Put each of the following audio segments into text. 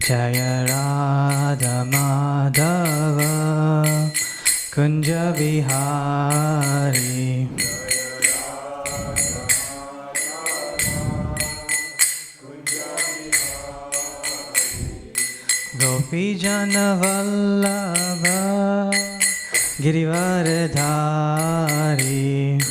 Jaya Radha Madhava Kunja Vihari. Gopi Jana Vallabha Girivaradhari.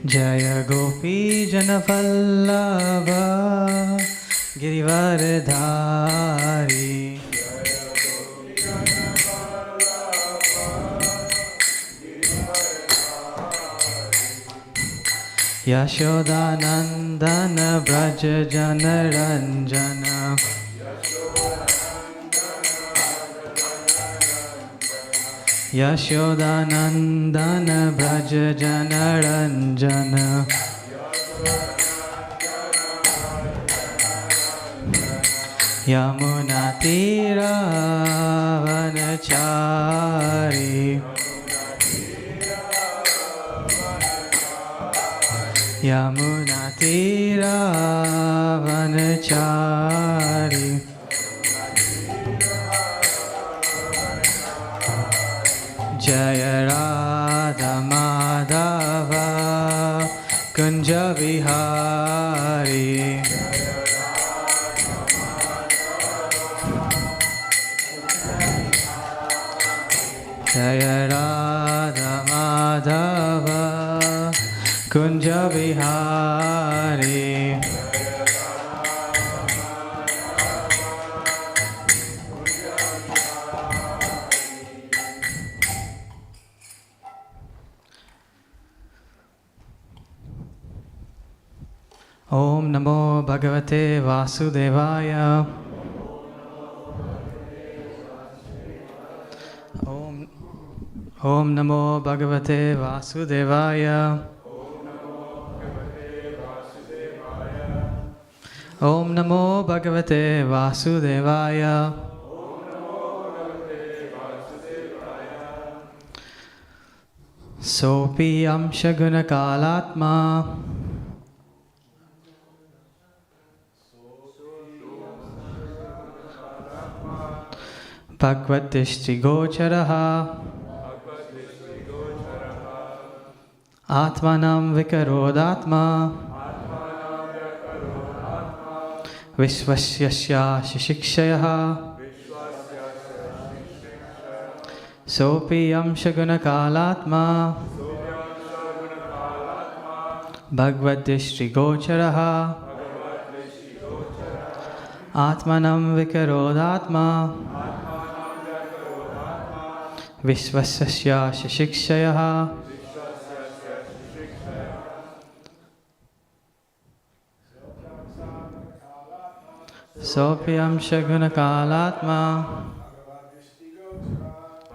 Jaya Gopi Jana Vallabha Girivaradhari. Yashodanandana Braja Jana Ranjana. Yashodanandana Braja Jana Ranjana. Yamuna Tira Vanachari. Yamuna Tira Vanachari. Jaya Radha Madhava Kunja Vihari. Jaya Radha Madhava Kunja Vihari. Om Namo Bhagavate Vasudevaya. Om Namo Bhagavate Vasudevaya. Om Namo Bhagavate Vasudevaya. Sopi Amsha Guna Kalatma Bhagavad Dishti Gocharaha Atmanam Vikarodatma Vishvasyasya Shishikshaya Sopi Amshaguna Kalatma Bhagavad Dishti Gocharaha Atmanam Vikarodatma Vishvasya Shishikshaya Sopyam Shaguna Kalatma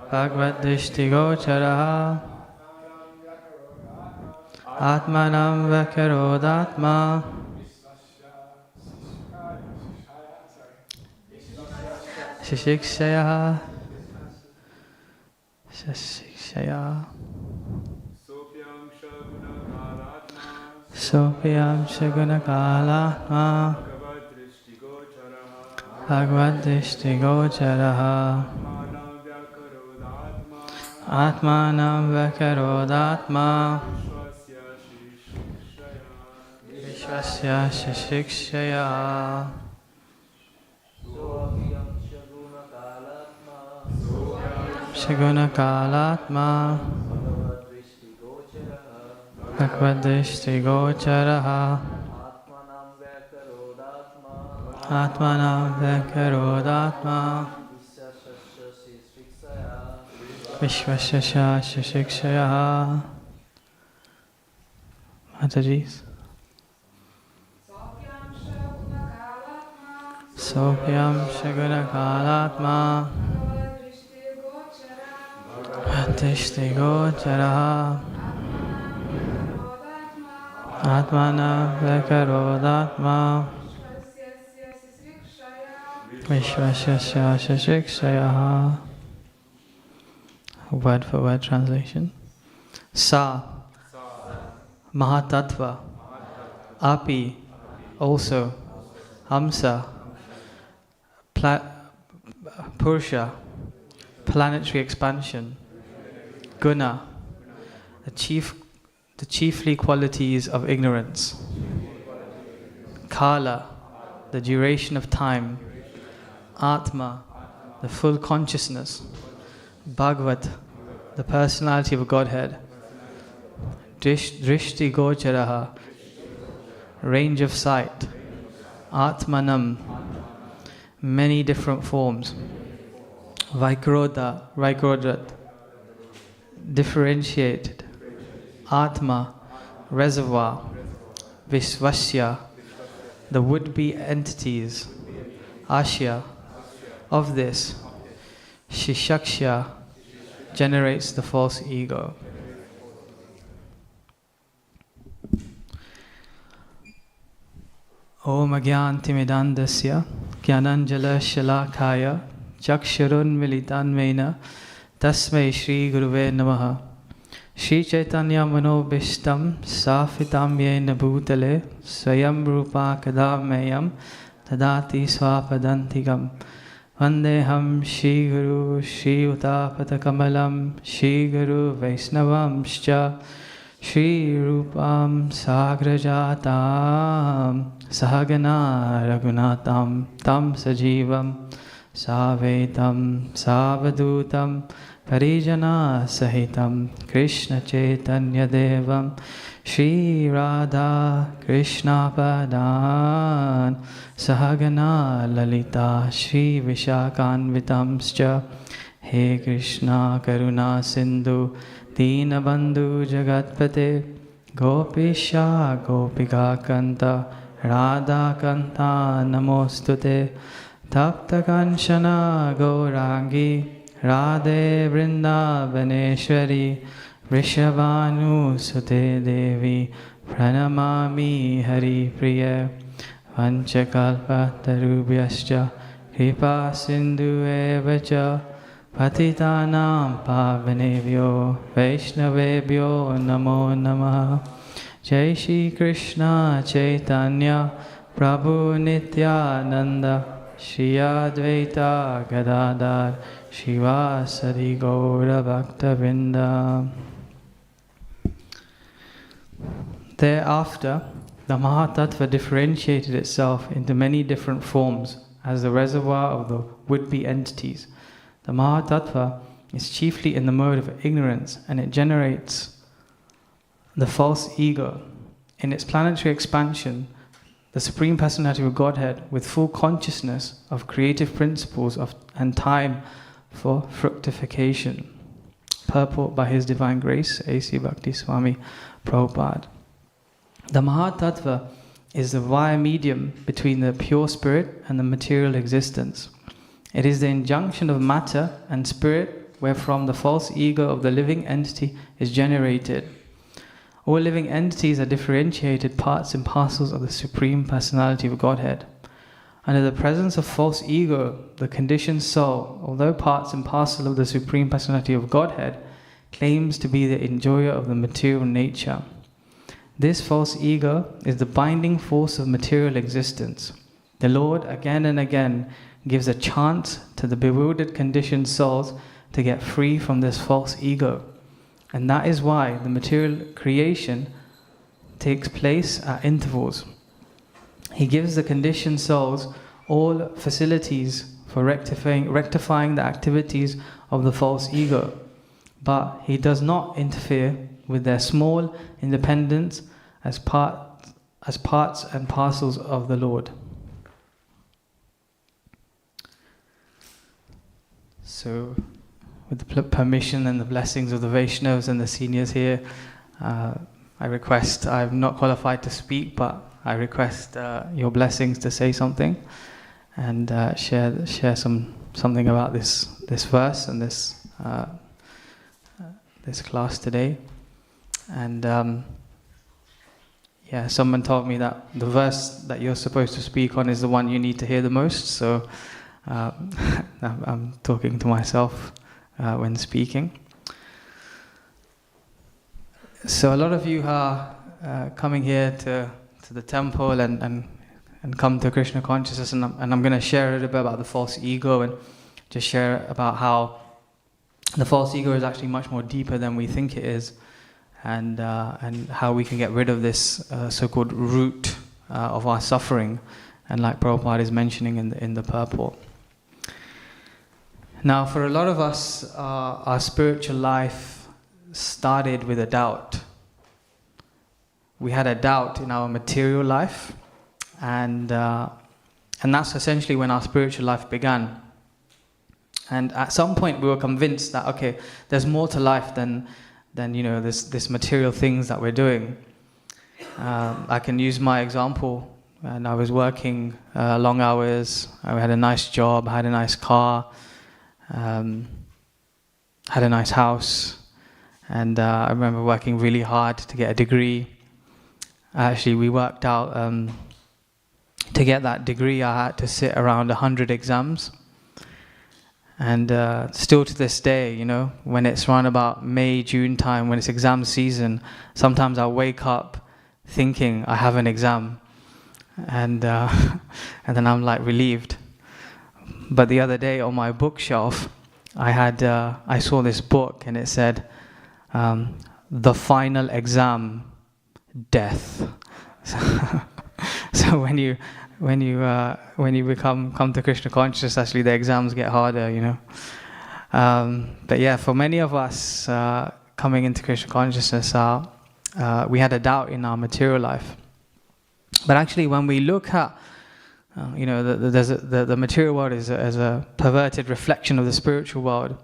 Bhagavad Dishti Gocharaha Atmanam Vakarodatma Shishikshaya Sopyam Shaguna Kalatma Bhagavad Dishti Gocharaha Atmanam Vakarodatma Vishvasya Shishikshaya Shaguna Kalatma Bhagavad Dishti Gocharaha Atmanam Vakarodatma Vishvasya Shishikshaya. Mataji's. Sopyam Shaguna Kalatma Dishti Gocharaha Atmanam Vakarodatma Vishvasya Shishikshaya. Word for word translation. Sa Mahatattva, Api, also, Hamsa, Purusha, planetary expansion, Guna, the chiefly qualities of ignorance, Kala, the duration of time, Atma, the full consciousness, Bhagavat, the personality of Godhead, Drishti Gocharaha, range of sight, Atmanam, many different forms, Vaikrodhat, differentiated, Atma, reservoir, Visvasya, the would-be entities, Ashya, of this, Shishaksha, generates the false ego. Om Agyantimidandasya Gyananjala Shalakaya Chakshurun Militan Mena Tasmai Shri Guruve Namaha Shri Chaitanya Manobishtam Safitam Yena Bhutale Swayam Rupa Kadameyam Tadati Swapadantikam Vandeham Shri Guru Shri Utapata Kamalam Shri Guru Vaisnavamscha Shri Rupam Sagrajatam Sahagana Raghunatam Tam Sajivam Savetam Savadutam Parijana Sahitam Krishna Chaitanya Devam Shri Radha Krishna Padan Sahagana Lalita Shri Vishakanvitamscha He Krishna Karuna Sindhu Deenabandhu Jagatpate Gopisha Gopika Kanta Radha Kanta Namostute Tapta Kanchana Gaurangi Radhe Vrindavaneshwari Vrishabhanu Sute Devi Pranamami Hari Priya Vanchakalpa Tarubhyascha Kripa Sindhu Evacha Patitanam Pavanebhyo Vaishnavebhyo Namo Namaha Jai Shri Krishna Chaitanya Prabhu Nityananda Shri Advaita Gadadhar Shivasari Gaura Bhaktavinda. Thereafter, the Mahatattva differentiated itself into many different forms as the reservoir of the would-be entities. The Mahatattva is chiefly in the mode of ignorance, and it generates the false ego. In its planetary expansion, the Supreme Personality of Godhead, with full consciousness of creative principles and time for fructification. Purport by His Divine Grace, A.C. Bhakti Swami Prabhupada. The Mahatattva is the via medium between the pure spirit and the material existence. It is the injunction of matter and spirit wherefrom the false ego of the living entity is generated. All living entities are differentiated parts and parcels of the Supreme Personality of Godhead. Under the presence of false ego, the conditioned soul, although parts and parcel of the Supreme Personality of Godhead, claims to be the enjoyer of the material nature. This false ego is the binding force of material existence. The Lord, again and again, gives a chance to the bewildered conditioned souls to get free from this false ego. And that is why the material creation takes place at intervals. He gives the conditioned souls all facilities for rectifying the activities of the false ego. But He does not interfere with their small independence as parts and parcels of the Lord. So, with the permission and the blessings of the Vaishnavas and the seniors here, I request, I'm not qualified to speak, but I request your blessings to say something and share something about this verse and this class today. And someone told me that the verse that you're supposed to speak on is the one you need to hear the most, so I'm talking to myself when speaking. So a lot of you are coming here to the temple and come to Krishna consciousness, and I'm going to share a little bit about the false ego, and just share about how the false ego is actually much more deeper than we think it is, and how we can get rid of this so-called root of our suffering, and like Prabhupada is mentioning in the purport. Now, for a lot of us, our spiritual life started with a doubt. We had a doubt in our material life, and that's essentially when our spiritual life began. And at some point we were convinced that, okay, there's more to life than this material things that we're doing. I can use my example. And I was working long hours. I had a nice job, had a nice car, had a nice house, and I remember working really hard to get a degree. Actually, we worked out to get that degree I had to sit around 100 exams. And still to this day, when it's around about May, June time, when it's exam season, sometimes I wake up thinking I have an exam, and then I'm like relieved. But the other day on my bookshelf, I saw this book, and it said, "The Final Exam, Death." So when you come to Krishna consciousness, actually the exams get harder, But yeah, for many of us coming into Krishna consciousness, we had a doubt in our material life. But actually, when we look at, the material world is a perverted reflection of the spiritual world,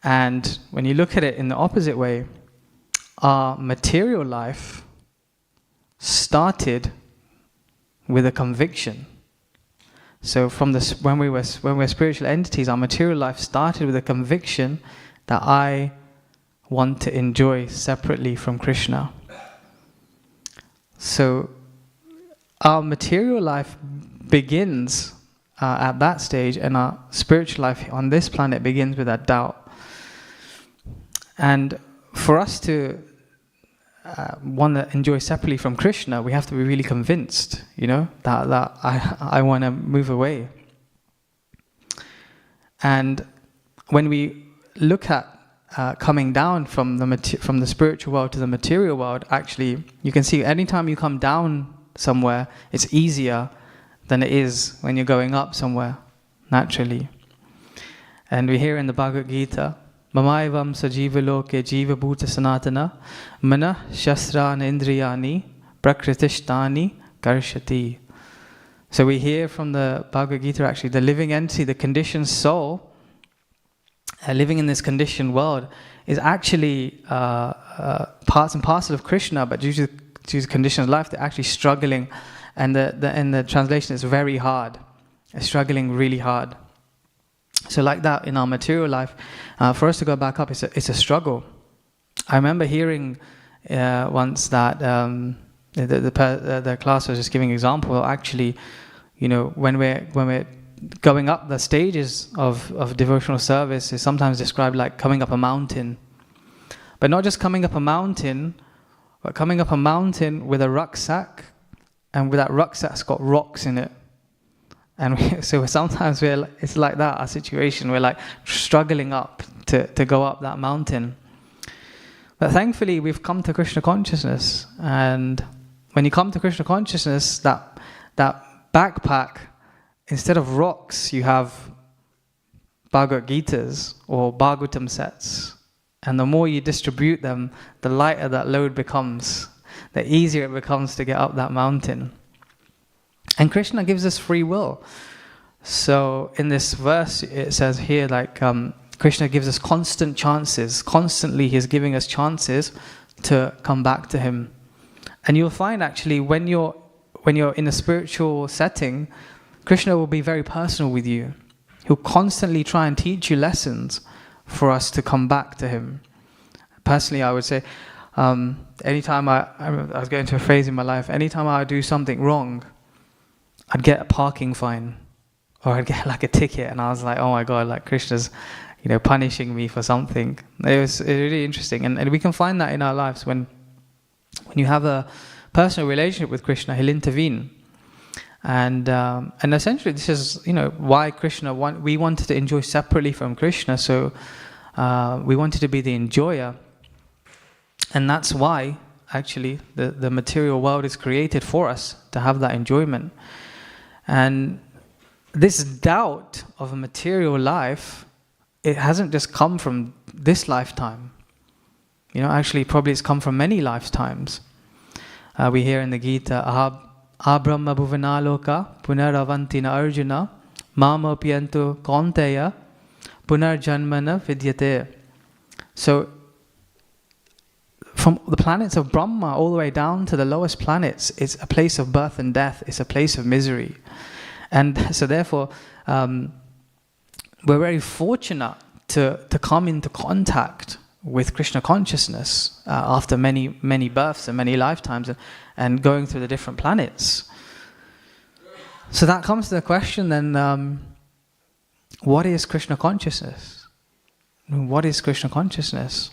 and when you look at it in the opposite way, our material life started with a conviction. So when we're spiritual entities, our material life started with a conviction that I want to enjoy separately from Krishna. So our material life begins at that stage, and our spiritual life on this planet begins with that doubt. And for us to want to enjoy separately from Krishna, we have to be really convinced, that I want to move away. And when we look at coming down from the spiritual world to the material world, actually, you can see anytime you come down somewhere, it's easier than it is when you're going up somewhere, naturally. And we hear in the Bhagavad Gita, Mamaivam sajiva loke jiva bhuta sanatana mana shastrana indriyani prakritishtani karshati. So we hear from the Bhagavad Gita, actually, the living entity, the conditioned soul, living in this conditioned world, is actually parts and parcel of Krishna, but due to the conditions of life, they're actually struggling, and the translation is very hard. They're struggling really hard. So like that in our material life, for us to go back up, it's a struggle. I remember hearing once that the class was just giving an example. Actually, when we're going up the stages of devotional service, is sometimes described like coming up a mountain, but not just coming up a mountain, but coming up a mountain with a rucksack, and with that rucksack's got rocks in it. And so sometimes it's like that, our situation. We're like struggling up to go up that mountain. But thankfully, we've come to Krishna consciousness. And when you come to Krishna consciousness, that backpack, instead of rocks, you have Bhagavad Gitas or Bhagavatam sets. And the more you distribute them, the lighter that load becomes, the easier it becomes to get up that mountain. And Krishna gives us free will. So in this verse, it says here, Krishna gives us constant chances. Constantly, He's giving us chances to come back to Him. And you'll find, actually, when you're in a spiritual setting, Krishna will be very personal with you. He'll constantly try and teach you lessons for us to come back to Him. Personally, I would say, anytime I was going to a phase in my life, anytime I would do something wrong, I'd get a parking fine, or I'd get like a ticket, and I was like, oh my God, like Krishna's, punishing me for something. It was really interesting, and we can find that in our lives when When you have a personal relationship with Krishna, he'll intervene. And essentially this is, why Krishna, we wanted to enjoy separately from Krishna, so we wanted to be the enjoyer. And that's why, actually, the material world is created for us, to have that enjoyment. And this doubt of a material life, it hasn't just come from this lifetime. Actually, probably it's come from many lifetimes. We hear in the Gita, Abrahma bhuvana loka punaravantina arjuna mama piyantu kaunteya punarjanmana vidyate. So, from the planets of Brahma all the way down to the lowest planets, it's a place of birth and death, it's a place of misery. And so therefore, we're very fortunate to come into contact with Krishna consciousness after many, many births and many lifetimes and going through the different planets. So that comes to the question then, what is Krishna consciousness? What is Krishna consciousness?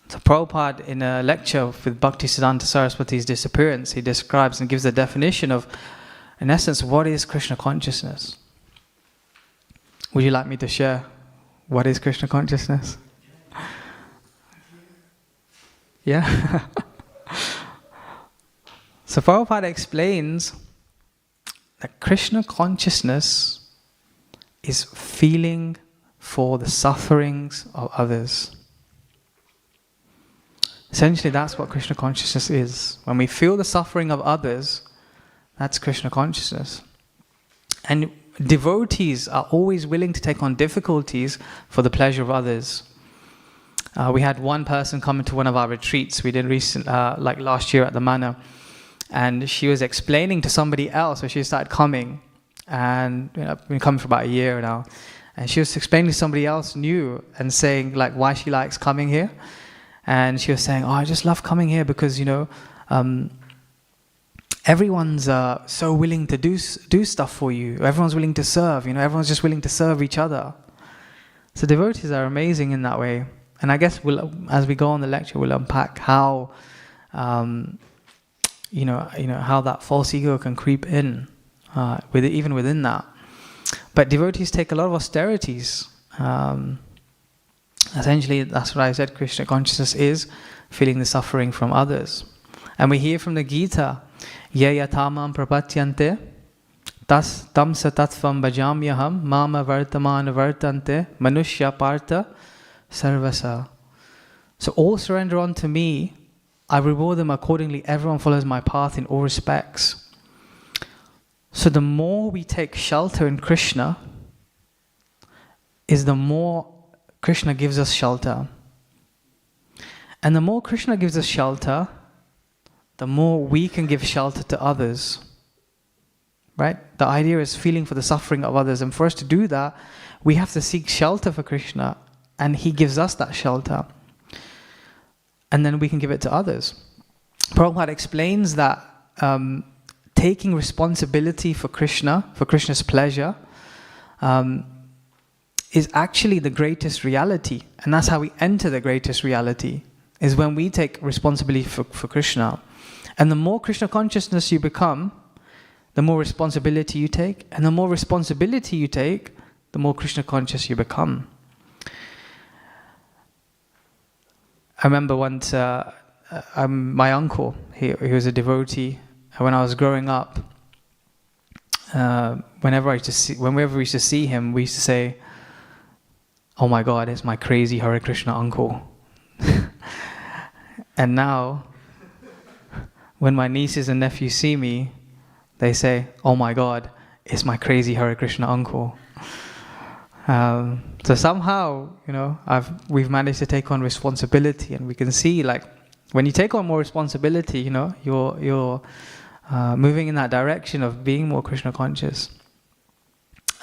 So Prabhupada, in a lecture with Bhaktisiddhanta Saraswati's disappearance, he describes and gives a definition of, in essence, what is Krishna consciousness? Would you like me to share what is Krishna consciousness? Yeah? So Prabhupada explains that Krishna consciousness is feeling for the sufferings of others. Essentially, that's what Krishna consciousness is. When we feel the suffering of others, that's Krishna consciousness. And devotees are always willing to take on difficulties for the pleasure of others. We had one person come into one of our retreats we did like last year at the Manor, and she was explaining to somebody else, so she started coming, and been coming for about a year now, and she was explaining to somebody else new and saying like why she likes coming here. And she was saying, I just love coming here because, everyone's so willing to do stuff for you. Everyone's willing to serve, everyone's just willing to serve each other. So devotees are amazing in that way. And I guess as we go on the lecture, we'll unpack how, how that false ego can creep in, even within that. But devotees take a lot of austerities. Essentially, that's what I said, Krishna consciousness is feeling the suffering from others. And we hear from the Gita, Ye yatamam prapatyante, tas tam satatvam bhajamyaham, mama vartamana vartante, manushya partha sarvasa. So all surrender unto me, I reward them accordingly, everyone follows my path in all respects. So the more we take shelter in Krishna, is the more Krishna gives us shelter. And the more Krishna gives us shelter, the more we can give shelter to others. Right? The idea is feeling for the suffering of others. And for us to do that, we have to seek shelter for Krishna. And He gives us that shelter. And then we can give it to others. Prabhupada explains that taking responsibility for Krishna's pleasure, is actually the greatest reality. And that's how we enter the greatest reality, is when we take responsibility for Krishna. And the more Krishna consciousness you become, the more responsibility you take. And the more responsibility you take, the more Krishna conscious you become. I remember once, my uncle, he was a devotee. When I was growing up, whenever we used to see him, we used to say, oh my God, it's my crazy Hare Krishna uncle. And now, when my nieces and nephews see me, they say, oh my God, it's my crazy Hare Krishna uncle. So somehow, we've managed to take on responsibility, and we can see, like, when you take on more responsibility, you're moving in that direction of being more Krishna conscious.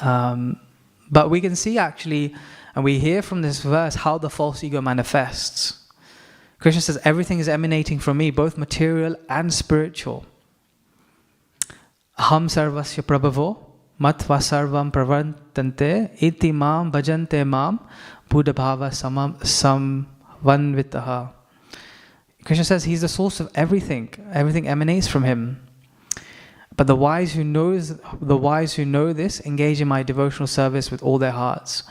But we can see actually, and we hear from this verse how the false ego manifests. Krishna says, everything is emanating from me, both material and spiritual. Aham sarvasya prabhavo, matva sarvam pravantante, iti mam bhajante mam, buddha bhava samvanvitaha. Krishna says he's the source of everything. Everything emanates from him. But the wise who know this engage in my devotional service with all their hearts.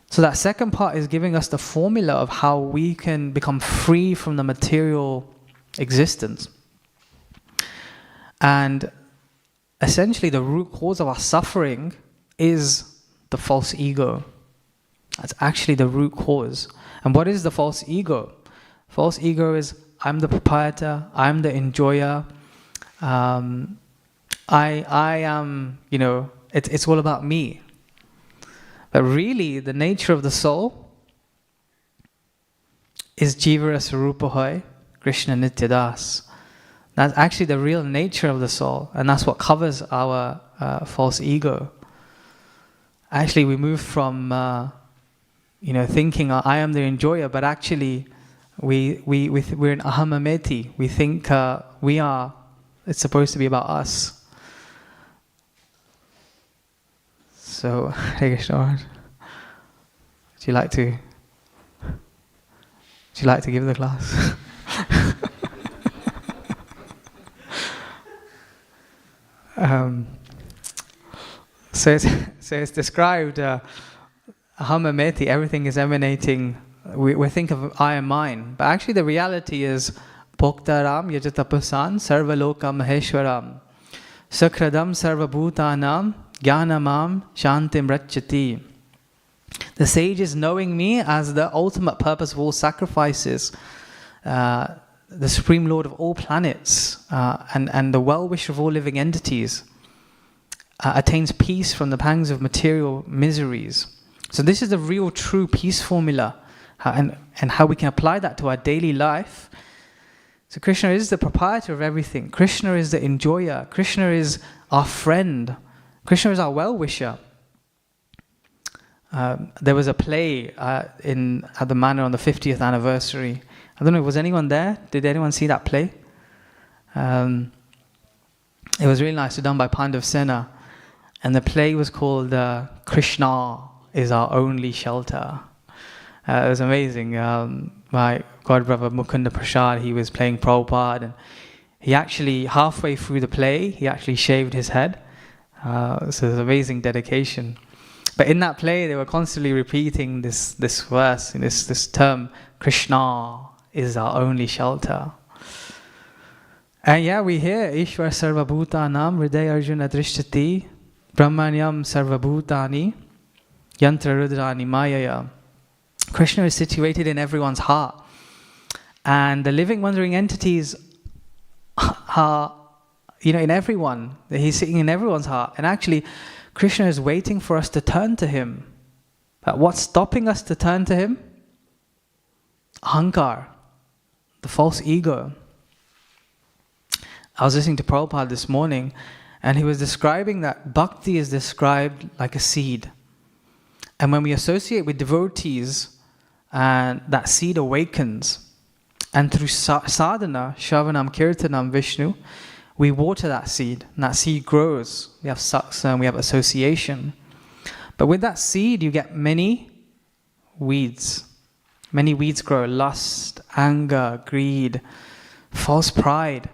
So that second part is giving us the formula of how we can become free from the material existence. And essentially the root cause of our suffering is the false ego. That's actually the root cause. And what is the false ego? False ego is, I'm the proprietor, I'm the enjoyer, I am, it's all about me. But really, the nature of the soul is Jivara Sarupahoy, Krishna Nityadas. That's actually the real nature of the soul, and that's what covers our false ego. Actually, we move from, thinking I am the enjoyer, but actually, we're in ahamameti. We think it's supposed to be about us. So, Hare Krishna, would you like to give the class? So it's described, ahamameti, everything is emanating, we think of I and mine, but actually the reality is Bhoktaram yajatapasan sarvaloka maheshwaram sakradam sarvabhutanam jnanamam shantim rachati. The sage is knowing me as the ultimate purpose of all sacrifices, the Supreme Lord of all planets, and the well-wisher of all living entities, attains peace from the pangs of material miseries. So this is the real true peace formula, and how we can apply that to our daily life. So Krishna is the proprietor of everything. Krishna is the enjoyer. Krishna is our friend. Krishna is our well-wisher. There was a play at the Manor on the 50th anniversary. I don't know, was anyone there? Did anyone see that play? It was really nice, done by Pandav Sena. And the play was called Krishna is Our Only Shelter. It was amazing. My godbrother Mukunda Prasad, he was playing Prabhupada, and he actually, halfway through the play, he actually shaved his head. So it was amazing dedication. But in that play, they were constantly repeating this verse, this term, Krishna is our only shelter. And yeah, we hear Ishwar Sarvabhutanam Hriday Arjuna Drishtati Brahmanyam Sarvabhutani Yantra Rudrani Mayaya. Krishna is situated in everyone's heart. And the living wandering entities are, in everyone. He's sitting in everyone's heart. And actually, Krishna is waiting for us to turn to him. But what's stopping us to turn to him? Ahankar, the false ego. I was listening to Prabhupada this morning, and he was describing that bhakti is described like a seed. And when we associate with devotees, and that seed awakens. And through sadhana, Shravanam, Kirtanam, Vishnu, we water that seed, and that seed grows. We have satsang, we have association. But with that seed, you get many weeds. Many weeds grow: lust, anger, greed, false pride.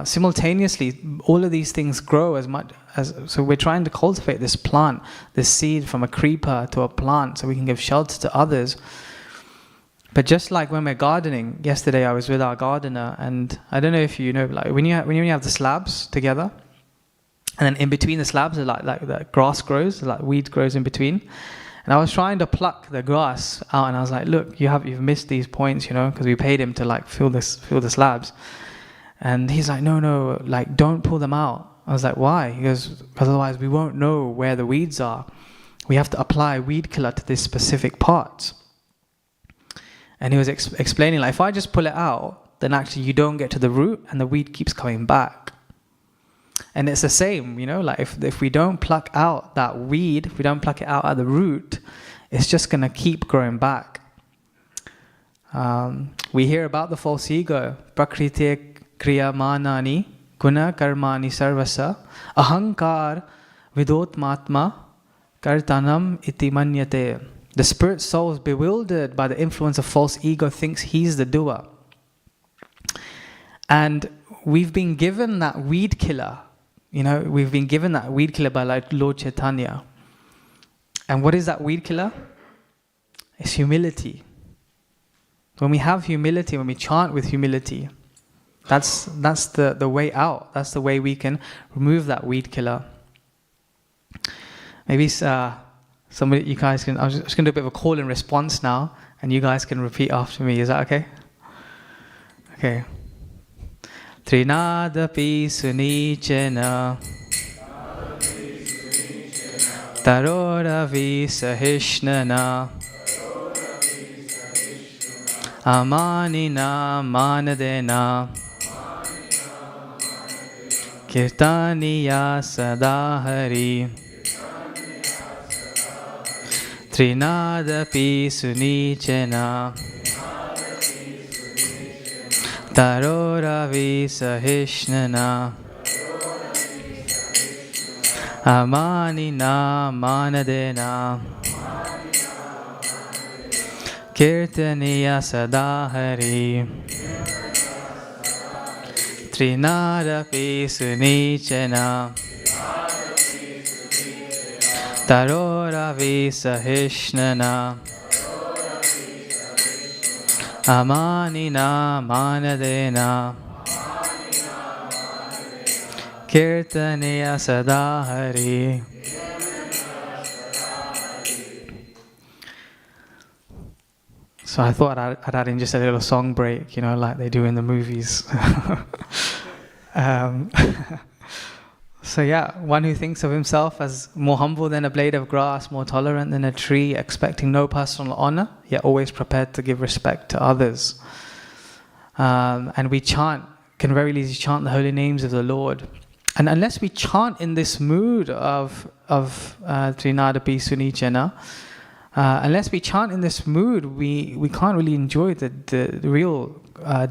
Simultaneously, all of these things grow as much as. So we're trying to cultivate this plant, this seed from a creeper to a plant, so we can give shelter to others. But just like when we're gardening, yesterday I was with our gardener, and I don't know if you know, like when you have the slabs together, and then in between the slabs, like the grass grows, like weed grows in between. And I was trying to pluck the grass out, and I was like, "Look, you've missed these points, because we paid him to like fill the slabs." And he's like, "No, like don't pull them out." I was like, "Why?" He goes, "Because otherwise we won't know where the weeds are. We have to apply weed killer to this specific part." And he was explaining, like, if I just pull it out, then actually you don't get to the root, and the weed keeps coming back. And it's the same, like if we don't pluck out that weed, if we don't pluck it out at the root, it's just going to keep growing back. We hear about the false ego. Prakriti kriya manani guna karmani sarvasa ahankar vidotmatma kartanam iti manyate. The spirit soul is bewildered by the influence of false ego, thinks he's the doer. And we've been given that weed killer. We've been given that weed killer by like Lord Chaitanya. And what is that weed killer? It's humility. When we have humility, when we chant with humility, that's the way out. That's the way we can remove that weed killer. Maybe somebody, you guys can, I'm just going to do a bit of a call and response now, and you guys can repeat after me. Is that okay? Okay. Trinadapi sunichena taroravi sahishnana amanina manadena kirtaniya sadahari Trinadapi sunichena taroravi sahishnana amanina manadena kirtaniya sadahari Trinadapi sunichena taroravi sahishnana amanina manadena kirtaniya sadahari. So I thought I'd add in just a little song break, like they do in the movies. So yeah, one who thinks of himself as more humble than a blade of grass, more tolerant than a tree, expecting no personal honor, yet always prepared to give respect to others. And we can very easily chant the holy names of the Lord. And unless we chant in this mood of Trinadapi Sunichena, unless we chant in this mood, we can't really enjoy the real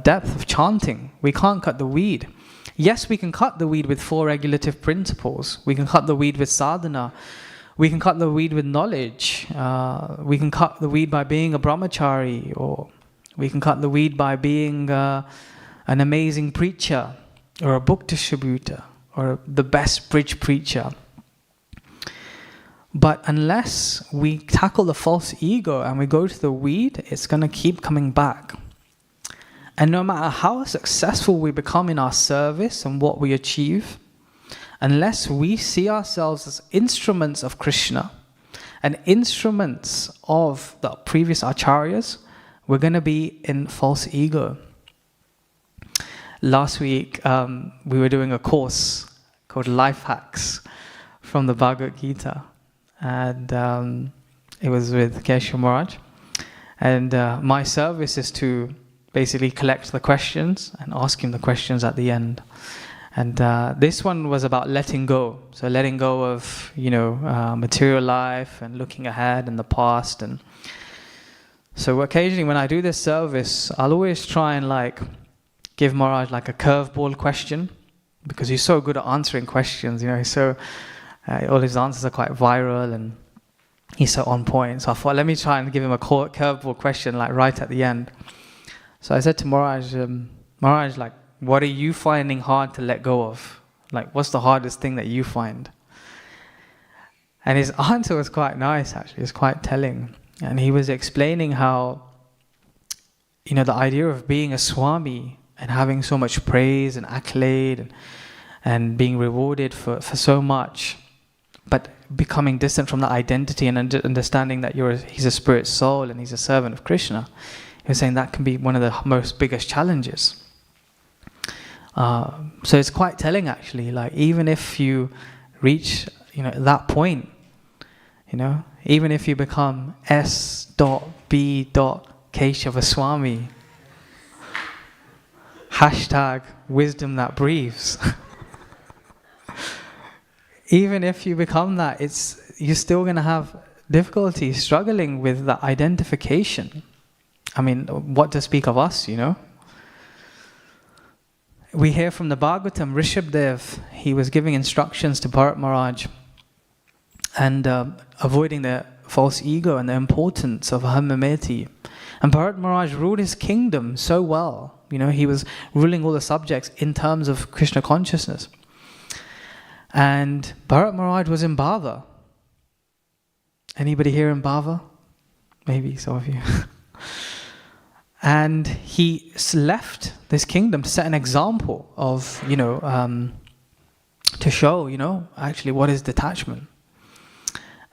depth of chanting. We can't cut the weed. Yes, we can cut the weed with 4 regulative principles. We can cut the weed with sadhana. We can cut the weed with knowledge. We can cut the weed by being a brahmachari, or we can cut the weed by being an amazing preacher, or a book distributor, or the best bridge preacher. But unless we tackle the false ego and we go to the weed, it's going to keep coming back. And no matter how successful we become in our service and what we achieve, unless we see ourselves as instruments of Krishna and instruments of the previous acharyas, we're going to be in false ego. Last week, we were doing a course called Life Hacks from the Bhagavad Gita. And it was with Keshav Maharaj. And my service is to basically collect the questions and ask him the questions at the end. And this one was about letting go. So letting go of, material life and looking ahead in the past. And so occasionally when I do this service, I'll always try and give Maharaj a curveball question, because he's so good at answering questions. He's so all his answers are quite viral and he's so on point. So I thought, let me try and give him a curveball question right at the end. So I said to Maharaj, what are you finding hard to let go of? What's the hardest thing that you find? And his answer was quite nice, actually. It's quite telling. And he was explaining how, the idea of being a Swami and having so much praise and accolade and being rewarded for so much, but becoming distant from that identity and understanding that he's a spirit soul and he's a servant of Krishna. He was saying that can be one of the biggest challenges. So it's quite telling, actually. Even if you reach, that point, even if you become S.B. Keshava Swami, #wisdom that breathes. Even if you become that, you're still going to have difficulty struggling with that identification. I mean, what to speak of us, We hear from the Bhagavatam, Rishabdev, he was giving instructions to Bharat Maharaj and avoiding the false ego and the importance of Ahamameti. And Bharat Maharaj ruled his kingdom so well He was ruling all the subjects in terms of Krishna consciousness. And Bharat Maharaj was in Bhava. Anybody here in Bhava? Maybe some of you. And he left this kingdom to set an example of, to show, actually what is detachment.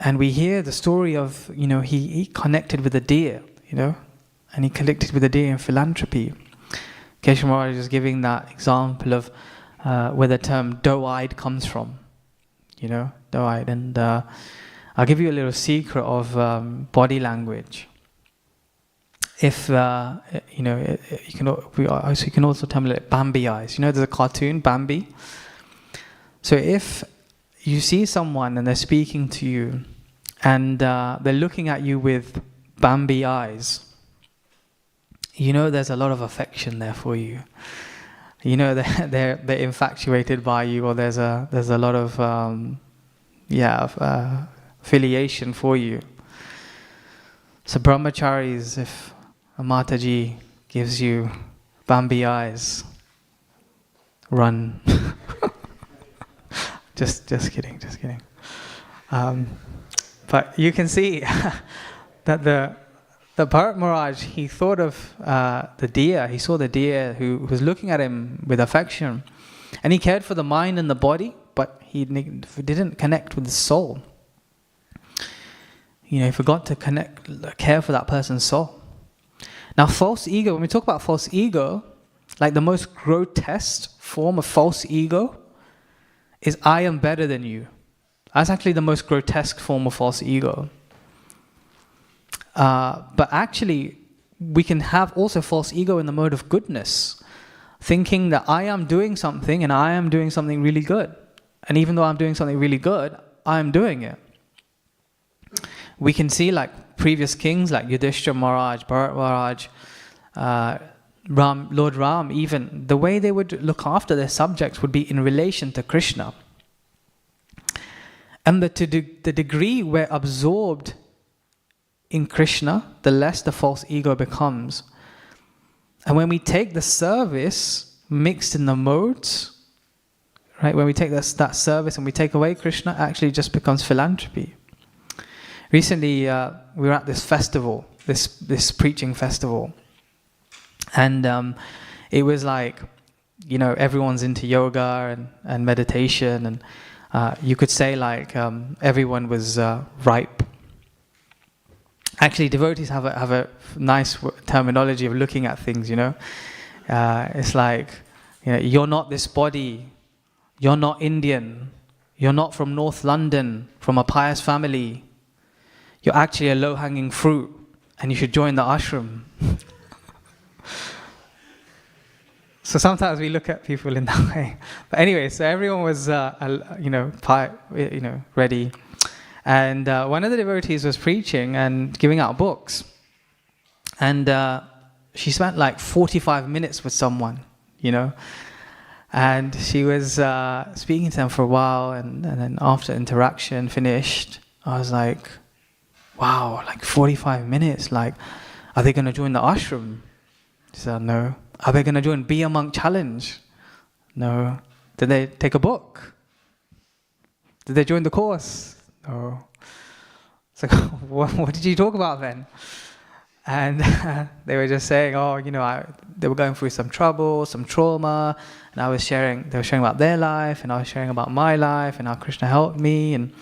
And we hear the story of, he connected with a deer, and he connected with a deer in philanthropy. Keshav Maharaj is giving that example of where the term doe-eyed comes from, doe-eyed. And I'll give you a little secret of body language. If, you can also tell me like Bambi eyes. There's a cartoon, Bambi. So if you see someone and they're speaking to you and they're looking at you with Bambi eyes, there's a lot of affection there for you. They're infatuated by you, or there's a lot of affiliation for you. So brahmacharis, if a Mataji gives you Bambi eyes, run. Just kidding. But you can see that the Bharat Maharaj, he thought of the deer. He saw the deer who was looking at him with affection, and he cared for the mind and the body, but he didn't connect with the soul. He forgot to care for that person's soul. Now, false ego. When we talk about false ego, like the most grotesque form of false ego is I am better than you. That's actually the most grotesque form of false ego. But actually, we can have also false ego in the mode of goodness, thinking that I am doing something and I am doing something really good. And even though I'm doing something really good, I am doing it. We can see like previous kings like Yudhishthira Maharaj, Bharat Maharaj, Lord Ram, even the way they would look after their subjects would be in relation to Krishna. And the degree we're absorbed in Krishna, the less the false ego becomes. And when we take the service mixed in the modes, right? When we take that service and we take away Krishna, it actually just becomes philanthropy. Recently, we were at this festival, this preaching festival. And it was like, everyone's into yoga and meditation, and you could say like everyone was ripe. Actually, devotees have a nice terminology of looking at things. It's like, you're not this body, you're not Indian, you're not from North London, from a pious family. You're actually a low-hanging fruit, and you should join the ashram. So sometimes we look at people in that way. But anyway, so everyone was, ready. And one of the devotees was preaching and giving out books. And she spent like 45 minutes with someone, And she was speaking to them for a while. And then after interaction finished, I was like, wow, like 45 minutes. Like, are they going to join the ashram? She said, no. Are they going to join Be a Monk Challenge? No. Did they take a book? Did they join the course? No. So what did you talk about then? And they were just saying, they were going through some trouble, some trauma, and they were sharing about their life, and I was sharing about my life, and how Krishna helped me, and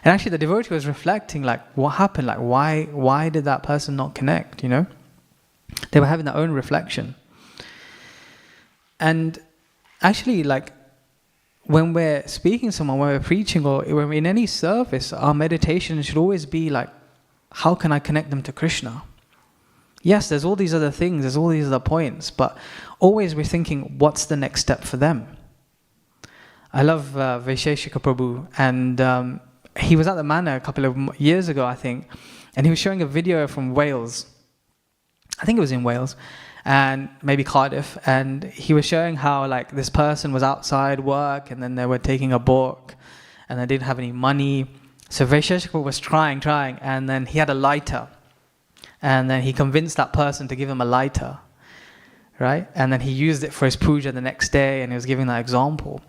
actually the devotee was reflecting, like, what happened? Like, why did that person not connect, They were having their own reflection. And actually, like, when we're speaking to someone, when we're preaching, or when we're in any service, our meditation should always be like, how can I connect them to Krishna? Yes, there's all these other things, there's all these other points, but always we're thinking, what's the next step for them? I love Vaisheshika Prabhu, and he was at the Manor a couple of years ago, I think, and he was showing a video from Wales. I think it was in Wales, and maybe Cardiff, and he was showing how like this person was outside work, and then they were taking a book, and they didn't have any money. So Vaisheshika was trying, and then he had a lighter, and then he convinced that person to give him a lighter. right? And then he used it for his puja the next day, and he was giving that example.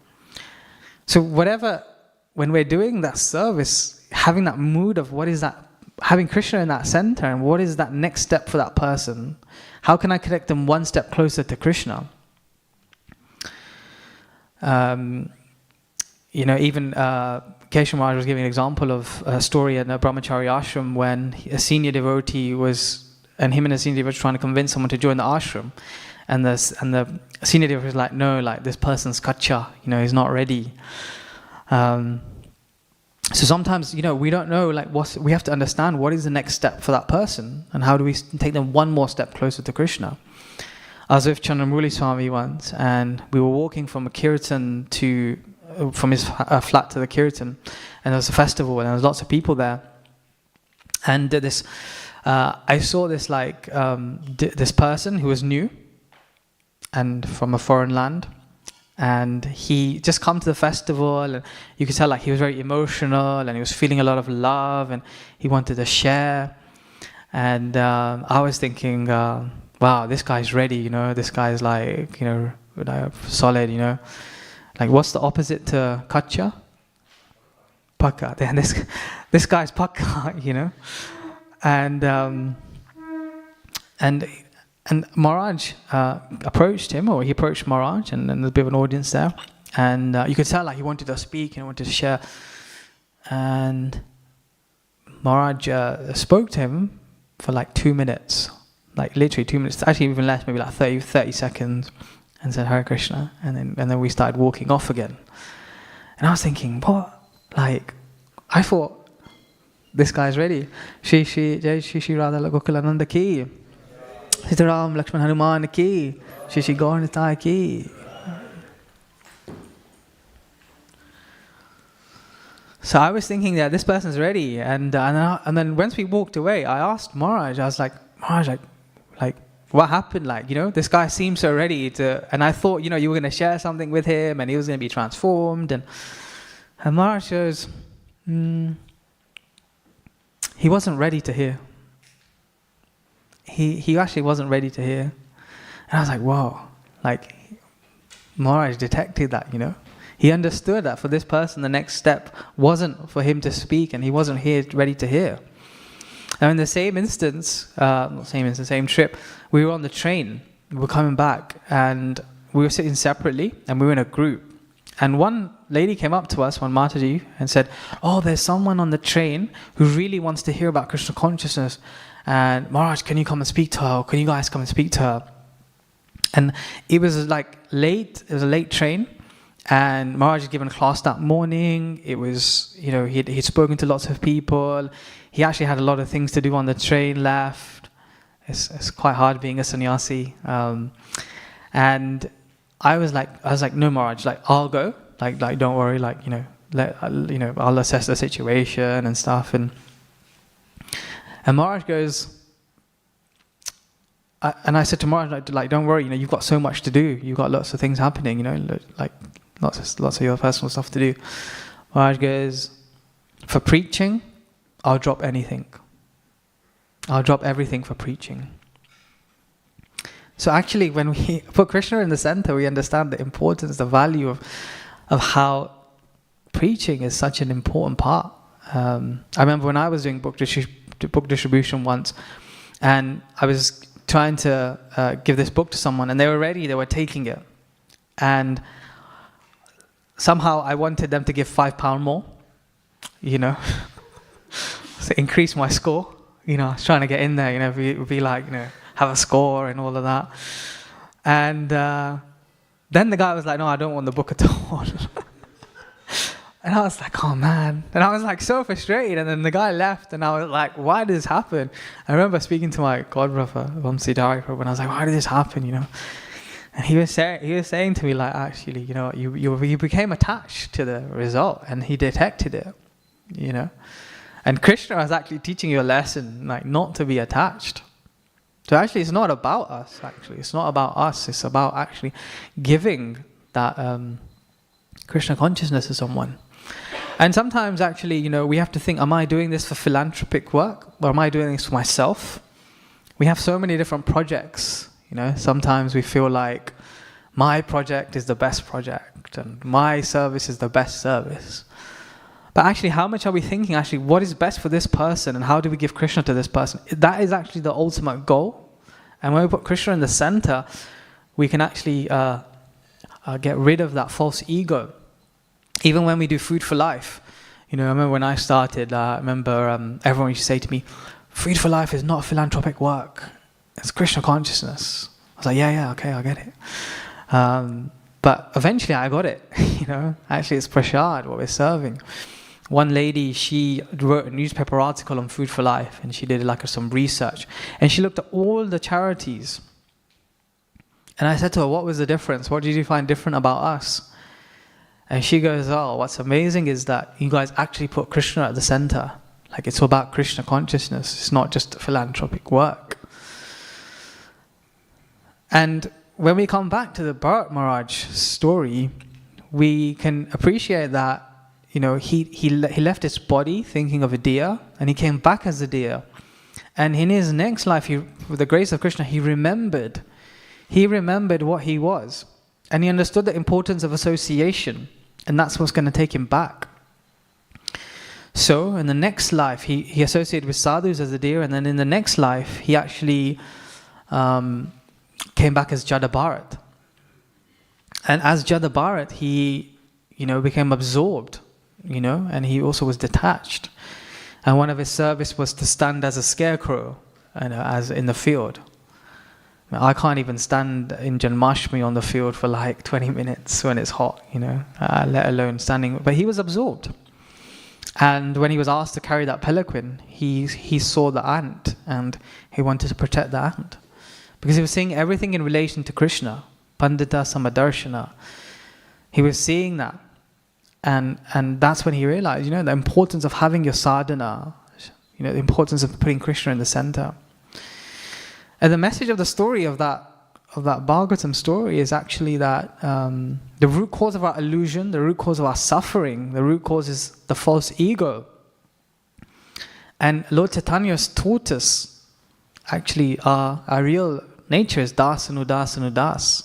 So when we're doing that service, having that mood of what is that, having Krishna in that center, and what is that next step for that person? How can I connect them one step closer to Krishna? Even Keshav Maharaj was giving an example of a story in a brahmachari ashram when a senior devotee and him and a senior devotee were trying to convince someone to join the ashram. And the senior devotee was like, no, like this person's kacha, he's not ready. So sometimes, we don't know, like we have to understand what is the next step for that person, and how do we take them one more step closer to Krishna. I was with Chandramuli Swami once, and we were walking from a kirtan from his flat to the kirtan, and there was a festival, and there was lots of people there. And I saw this this person who was new and from a foreign land, and he just come to the festival, and you could tell like he was very emotional, and he was feeling a lot of love, and he wanted to share. And I was thinking, wow, this guy's ready, this guy's like, solid, like what's the opposite to kacha? Pakka. Then this guy's pakka, And Maharaj approached him, or he approached Maharaj, and there's a bit of an audience there. And you could tell like he wanted to speak and wanted to share. And Maharaj spoke to him for like 2 minutes, like literally 2 minutes, actually even less, maybe like 30 seconds, and said Hare Krishna. And then we started walking off again. And I was thinking, what? Like, I thought, this guy's ready. Shri Shri Radha Gokulananda ki. Sitaram Lakshman Hanuman ki, Shri Shri Gaur Nitai ki. So I was thinking that this person's ready, and then once we walked away, I asked Maharaj. I was like, Maharaj, like what happened? Like, this guy seems so ready to, and I thought, you were going to share something with him, and he was going to be transformed, and Maharaj goes, he wasn't ready to hear. He actually wasn't ready to hear. And I was like, whoa, like Maharaj detected that, He understood that for this person, the next step wasn't for him to speak, and he wasn't ready to hear. Now in the same instance, same trip, we were on the train, we were coming back, and we were sitting separately, and we were in a group. And one lady came up to us, one Mataji, and said, oh, there's someone on the train who really wants to hear about Krishna consciousness. And Maharaj, can you come and speak to her? Or can you guys come and speak to her? And it was like late, it was a late train. And Maharaj had given a class that morning. It was, he'd spoken to lots of people. He actually had a lot of things to do on the train left. It's quite hard being a sannyasi. And I was like, no, Maharaj, like I'll go. Like don't worry, like, I'll assess the situation and stuff. And Maharaj goes, and I said to Maharaj, like don't worry, you've got so much to do. You've got lots of things happening, like lots of your personal stuff to do. Maharaj goes, for preaching, I'll drop anything. I'll drop everything for preaching. So actually, when we put Krishna in the center, we understand the importance, the value of how preaching is such an important part. I remember when I was doing book distribution once, and I was trying to give this book to someone, and they were ready, they were taking it. And somehow I wanted them to give £5 more, so increase my score. I was trying to get in there, be like, have a score and all of that. And then the guy was like, no, I don't want the book at all. And I was like, oh man. And I was like so frustrated. And then the guy left, and I was like, why did this happen? I remember speaking to my godbrother, Vamsi Dari, when I was like, why did this happen, And he was saying to me, like, actually, you became attached to the result, and he detected it, And Krishna was actually teaching you a lesson, like not to be attached. So actually, it's not about us, actually. It's not about us. It's about actually giving that Krishna consciousness to someone. And sometimes, actually, we have to think, am I doing this for philanthropic work? Or am I doing this for myself? We have so many different projects, Sometimes we feel like my project is the best project and my service is the best service. But actually, how much are we thinking, actually, what is best for this person and how do we give Krishna to this person? That is actually the ultimate goal. And when we put Krishna in the center, we can actually get rid of that false ego. Even when we do Food for Life, I remember when I started, everyone used to say to me, Food for Life is not philanthropic work. It's Krishna consciousness. I was like, yeah, okay, I get it. But eventually I got it, Actually, it's prasad, what we're serving. One lady, she wrote a newspaper article on Food for Life, and she did some research. And she looked at all the charities. And I said to her, what was the difference? What did you find different about us? And she goes, what's amazing is that you guys actually put Krishna at the center. It's about Krishna consciousness. It's not just philanthropic work. And when we come back to the Bharat Maharaj story, we can appreciate that, he left his body thinking of a deer, and he came back as a deer. And in his next life, with the grace of Krishna, he remembered what he was. And he understood the importance of association. And that's what's going to take him back. So in the next life, he associated with sadhus as a deer. And then in the next life, he actually came back as Jada Bharat. And as Jada Bharat, he, became absorbed, and he also was detached. And one of his service was to stand as a scarecrow, as in the field. I can't even stand in Janmashtami on the field for 20 minutes when it's hot, let alone standing. But he was absorbed. And when he was asked to carry that palanquin, he saw the ant and he wanted to protect the ant. Because he was seeing everything in relation to Krishna, Pandita Samadarshana. He was seeing that. And that's when he realized, the importance of having your sadhana, the importance of putting Krishna in the center. And the message of the story of that Bhagavatam story is actually that the root cause of our illusion, the root cause of our suffering, the root cause is the false ego. And Lord Chaitanya has taught us, actually, our real nature is das and udas and udas.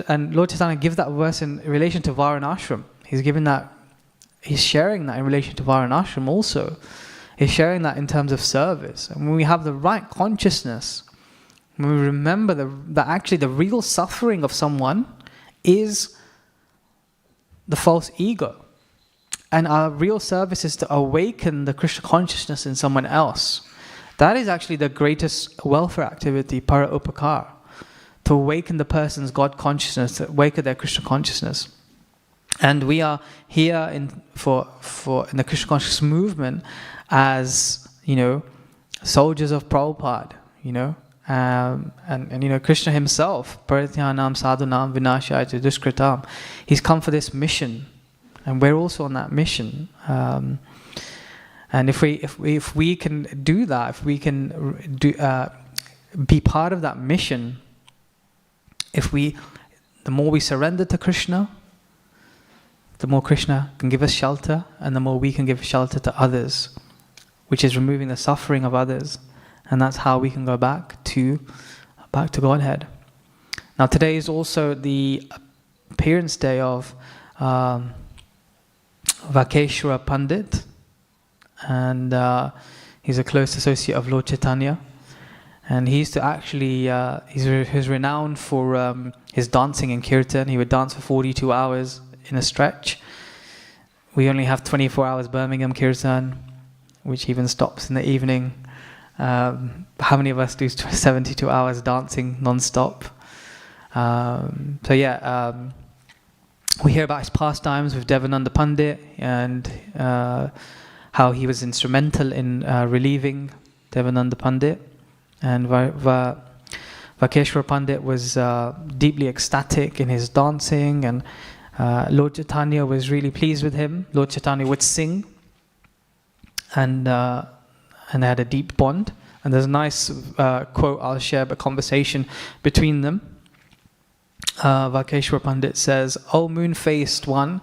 And Lord Chaitanya gives that verse in relation to Varanashram. He's sharing that in relation to Varanashram also. He's sharing that in terms of service. And when we have the right consciousness, when we remember that actually the real suffering of someone is the false ego. And our real service is to awaken the Krishna consciousness in someone else. That is actually the greatest welfare activity, para upakar. To awaken the person's God consciousness, to awaken their Krishna consciousness. And we are here in the Krishna consciousness movement as, soldiers of Prabhupada, and Krishna himself, Parityanam Sadhunam Vinashaya Duskritam, he's come for this mission, and we're also on that mission. And if we can do that, if we can be part of that mission, the more we surrender to Krishna, the more Krishna can give us shelter, and the more we can give shelter to others, which is removing the suffering of others. And that's how we can go back to Godhead. Now today is also the appearance day of Vakeshwara Pandit, and he's a close associate of Lord Chaitanya. And he used to actually, he's renowned for his dancing in Kirtan. He would dance for 42 hours in a stretch. We only have 24 hours Birmingham Kirtan, which even stops in the evening. How many of us do 72 hours dancing non-stop? We hear about his pastimes with Devananda Pandit and how he was instrumental in relieving Devananda Pandit. And Vakeshwara Pandit was deeply ecstatic in his dancing, and Lord Chaitanya was really pleased with him. Lord Chaitanya would sing, and they had a deep bond. And there's a nice quote I'll share, a conversation between them. Vakeshwara Pandit says, "O moon-faced one,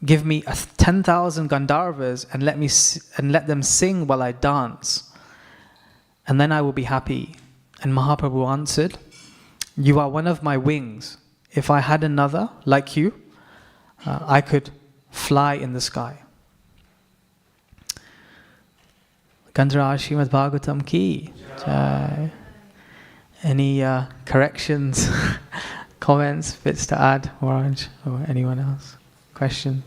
give me 10,000 Gandharvas and let them sing while I dance, and then I will be happy." And Mahaprabhu answered, You are one of my wings. If I had another like you, I could fly in the sky. Gandhara Srimad Bhagavatam ki jai. Any corrections, comments, bits to add, Orange, or anyone else? Questions?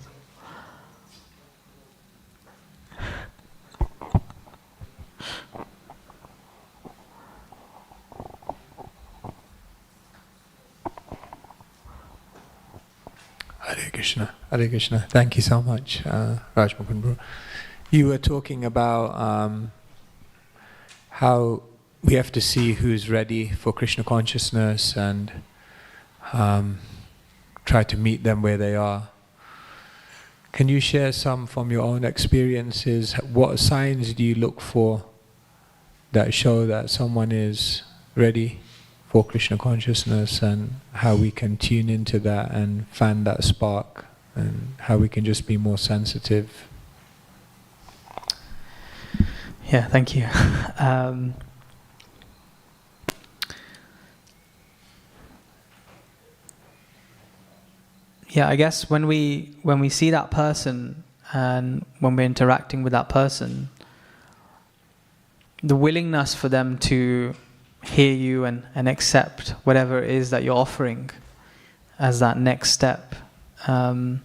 Hare Krishna, Hare Krishna. Thank you so much, Raj Mukund Bro. You were talking about how we have to see who's ready for Krishna consciousness and try to meet them where they are. Can you share some from your own experiences? What signs do you look for that show that someone is ready for Krishna consciousness, and how we can tune into that and fan that spark, and how we can just be more sensitive? Yeah, thank you. Yeah, I guess when we see that person and when we're interacting with that person, the willingness for them to hear you and accept whatever it is that you're offering as that next step. I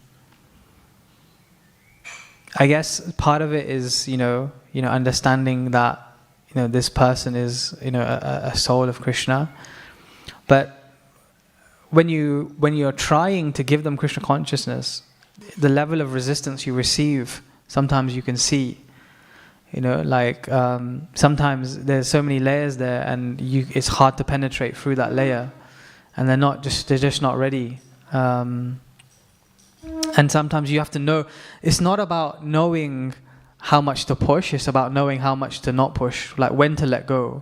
guess part of it is, understanding that, this person is, a soul of Krishna. But when you're trying to give them Krishna consciousness, the level of resistance you receive, sometimes you can see. Sometimes there's so many layers there, and it's hard to penetrate through that layer, and they're just not ready. And sometimes you have to know. It's not about knowing how much to push. It's about knowing how much to not push. Like when to let go.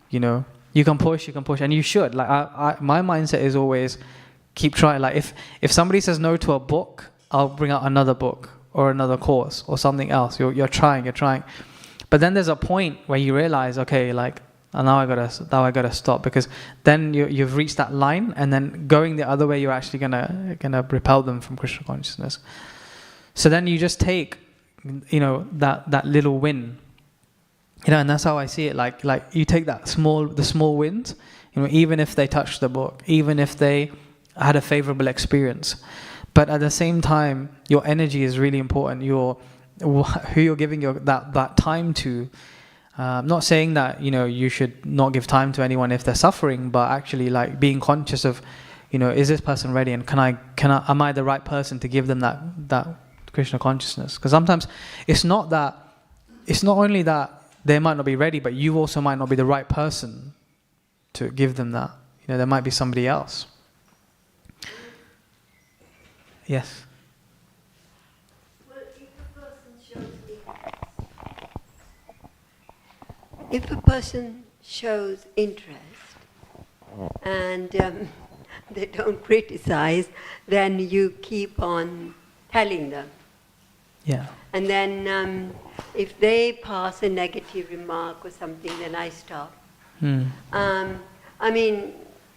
You can push, and you should. Like my mindset is always keep trying. Like if somebody says no to a book, I'll bring out another book or another course or something else. You're trying. But then there's a point where you realize, okay, now I gotta stop, because then you've reached that line, and then going the other way, you're actually gonna repel them from Krishna consciousness. So then you just take, that little win. And that's how I see it. Like you take the small wins. Even if they touched the book, even if they had a favorable experience, but at the same time, your energy is really important. Who you're giving that time to. I'm not saying that you should not give time to anyone if they're suffering, but actually being conscious of, is this person ready, and am I the right person to give them that Krishna consciousness? Because sometimes it's not only that they might not be ready, but you also might not be the right person to give them that. There might be somebody else. Yes. Well, if a person shows interest and they don't criticize, then you keep on telling them. Yeah. And then if they pass a negative remark or something, then I stop.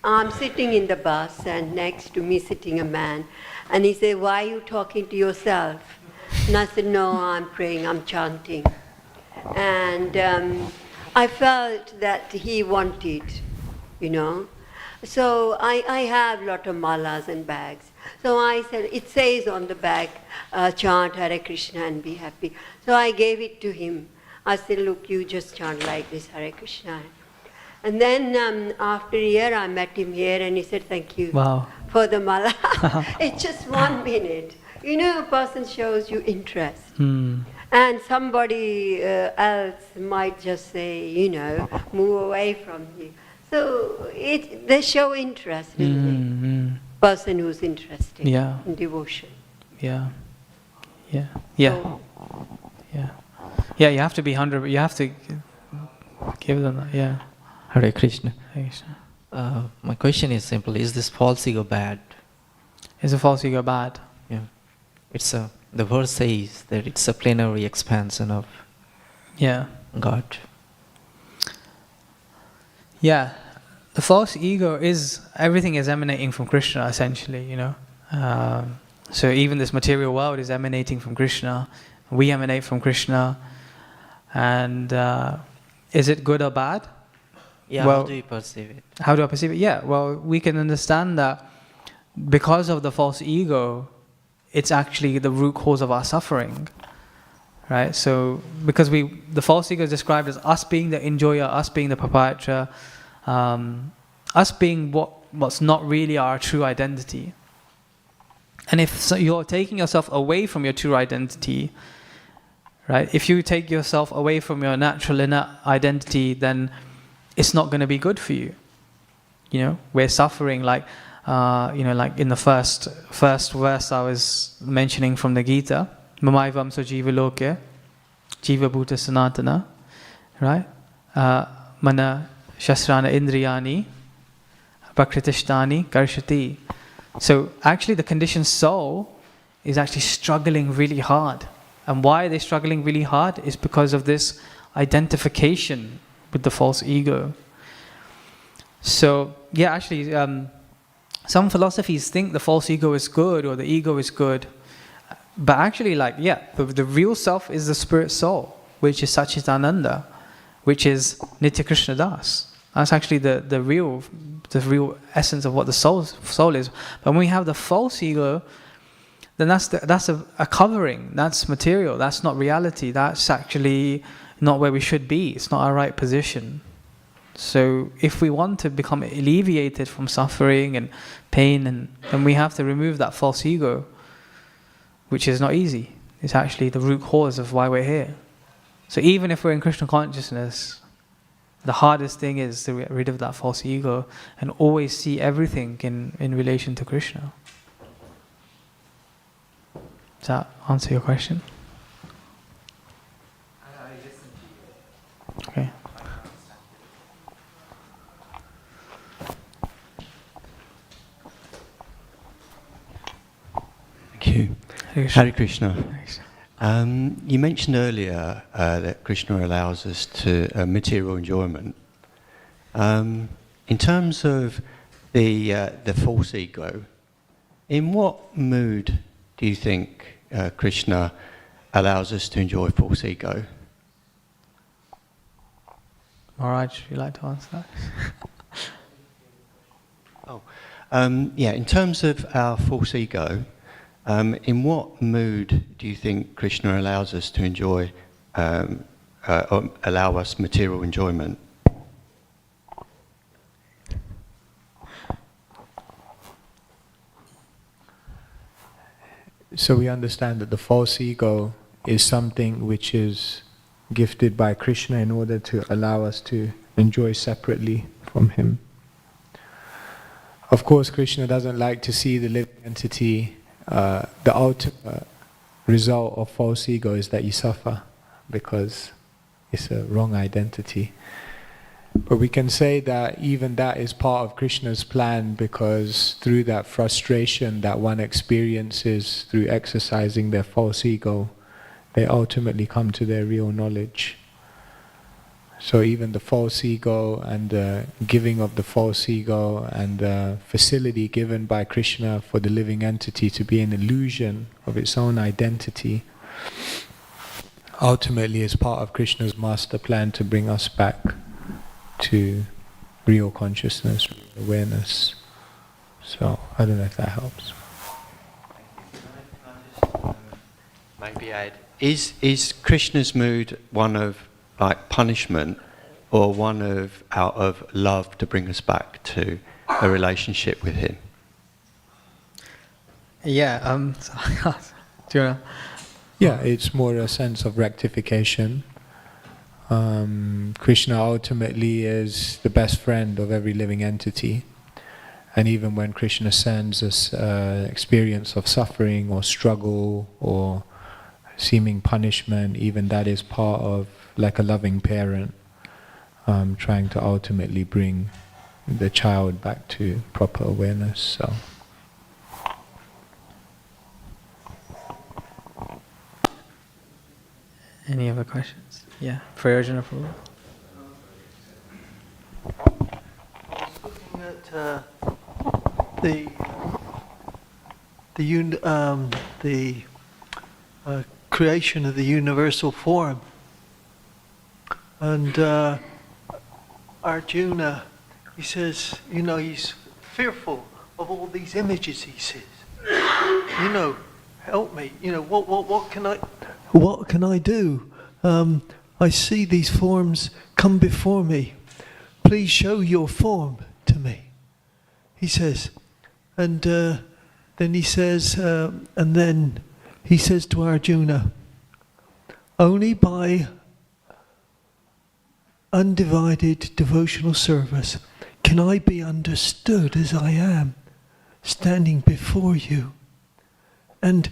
I'm sitting in the bus, and next to me sitting a man, and he said, "Why are you talking to yourself?" And I said, "No, I'm praying, I'm chanting." And I felt that he wanted, So I have a lot of malas and bags. So I said, it says on the bag, chant Hare Krishna and be happy. So I gave it to him. I said, look, you just chant like this, Hare Krishna. And then after a year, I met him here, and he said, thank you for the mala. It's just 1 minute. A person shows you interest. And somebody else might just say, move away from you. So they show interest, isn't it? Person who's interested in devotion. Yeah. So, You have to be 100. You have to give them that. Yeah. Hare Krishna. Hare Krishna. My question is simple: is this false ego bad? Is a false ego bad? Yeah. The verse says that it's a plenary expansion of God. Yeah. the false ego is, everything is emanating from Krishna, essentially, you know. So even this material world is emanating from Krishna. We emanate from Krishna. And is it good or bad? Yeah, Well, how do you perceive it? how do I perceive it? Yeah, well, we can understand that because of the false ego, it's actually the root cause of our suffering, right? So, because the false ego is described as us being the enjoyer, us being the proprietor, us being what's not really our true identity. And if you're taking yourself away from your true identity, right? If you take yourself away from your natural inner identity, then it's not going to be good for you. You know, we're suffering like in the first verse I was mentioning from the Gita, Mamaivam so jiva loke, jiva bhuta sanatana, right? Mana shasrana indriyani, prakritishtani karshati. So actually the conditioned soul is actually struggling really hard. And why are they struggling really hard? Is because of this identification with the false ego. So, yeah, actually, some philosophies think the false ego is good or the ego is good. But actually, the real self is the spirit soul, which is Satchitananda, which is Nitya Krishna Das. That's actually the real essence of what the soul is. But when we have the false ego, then that's a covering. That's material. That's not reality. That's actually not where we should be. It's not our right position. So if we want to become alleviated from suffering and pain, then we have to remove that false ego, which is not easy. It's actually the root cause of why we're here. So even if we're in Krishna consciousness, the hardest thing is to get rid of that false ego and always see everything in relation to Krishna. Does that answer your question? Okay. Thank you. Hare Krishna. You mentioned earlier that Krishna allows us to material enjoyment. In terms of the false ego, in what mood do you think Krishna allows us to enjoy false ego? Maharaj, would you like to answer that? Yeah, in terms of our false ego, in what mood do you think Krishna allows us to enjoy, allow us material enjoyment? So we understand that the false ego is something which is gifted by Krishna in order to allow us to enjoy separately from him. Of course, Krishna doesn't like to see the living entity. The ultimate result of false ego is that you suffer because it's a wrong identity. But we can say that even that is part of Krishna's plan, because through that frustration that one experiences through exercising their false ego, they ultimately come to their real knowledge. So even the false ego and the giving of the false ego and the facility given by Krishna for the living entity to be an illusion of its own identity, ultimately is part of Krishna's master plan to bring us back to real consciousness, real awareness. So I don't know if that helps. Maybe add, is Krishna's mood one of like punishment, or one of out of love to bring us back to a relationship with him? Yeah, do you wanna? Yeah, it's more a sense of rectification. Krishna ultimately is the best friend of every living entity, and even when Krishna sends us experience of suffering or struggle or seeming punishment, even that is part of, like a loving parent, trying to ultimately bring the child back to proper awareness. So. Any other questions? Yeah, Prayojana Prabhu. looking at the creation of the universal form, and Arjuna, he says, he's fearful of all these images he sees. Help me. What can I do? I see these forms come before me. Please show your form to me, he says. And then he says to Arjuna, only by undivided devotional service can I be understood as I am, standing before you, and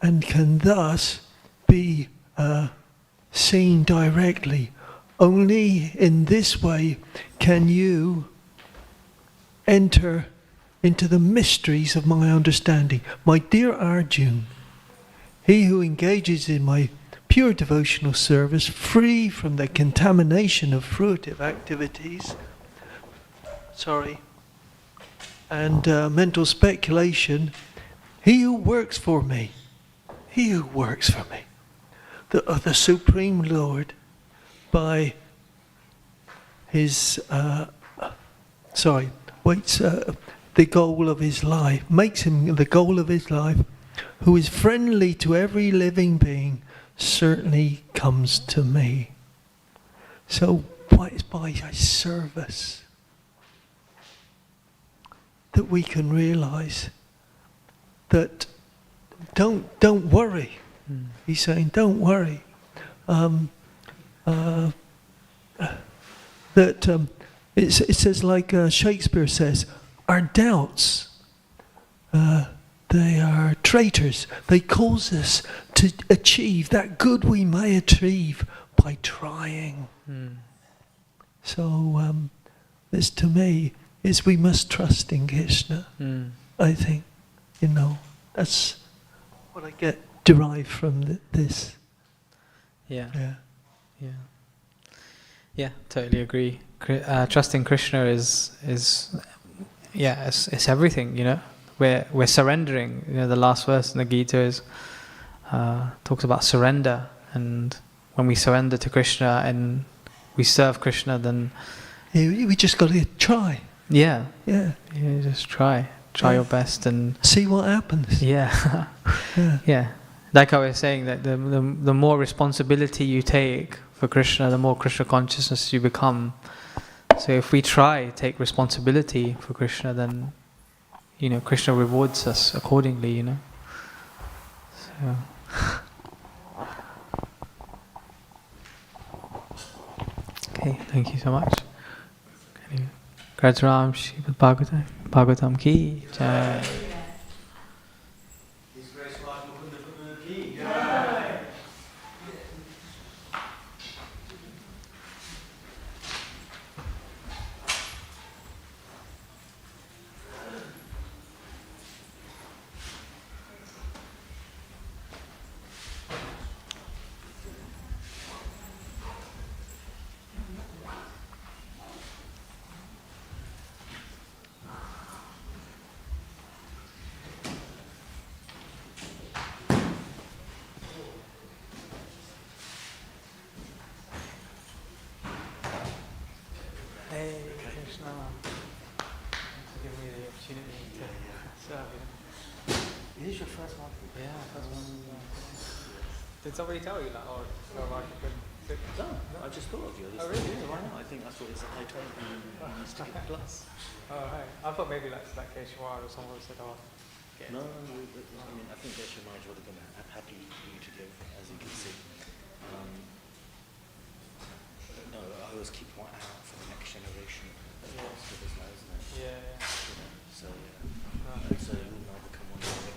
can thus be seen directly. Only in this way can you enter into the mysteries of my understanding. My dear Arjuna, he who engages in my pure devotional service, free from the contamination of fruitive activities, and mental speculation, he who works for me, the Supreme Lord, by his, the goal of his life, makes him the goal of his life, who is friendly to every living being, certainly comes to me. So it's by service that we can realize that don't worry. He's saying, don't worry. It says, like Shakespeare says, our doubts, they are traitors. They cause us to achieve that good we may achieve by trying. So this, to me, is we must trust in Krishna. I think, that's what I get derived from this. Yeah, totally agree. Trusting Krishna is it's everything. We're surrendering. The last verse in the Gita talks about surrender, and when we surrender to Krishna and we serve Krishna, then we just got to try. Yeah. Just try your best and see what happens. Yeah. Like I was saying, that the more responsibility you take for Krishna, the more Krishna consciousness you become. So if we take responsibility for Krishna, then Krishna rewards us accordingly. So. Okay, thank you so much. Grajram Srimad Bhagavatam ki jai. Is this your first one? Yeah, first one. Did somebody tell you that, or like you could? No, I just thought of you. Oh really? Yeah, why not? I thought it's a high time you used to get plus. Oh right. I thought maybe like Keshwar or someone said, oh. No, I think Keshwar is really going to happy for you to give, as you can see. No, I always keep one out for the next generation. Yeah. Isn't it? Yeah. So you will now become one of the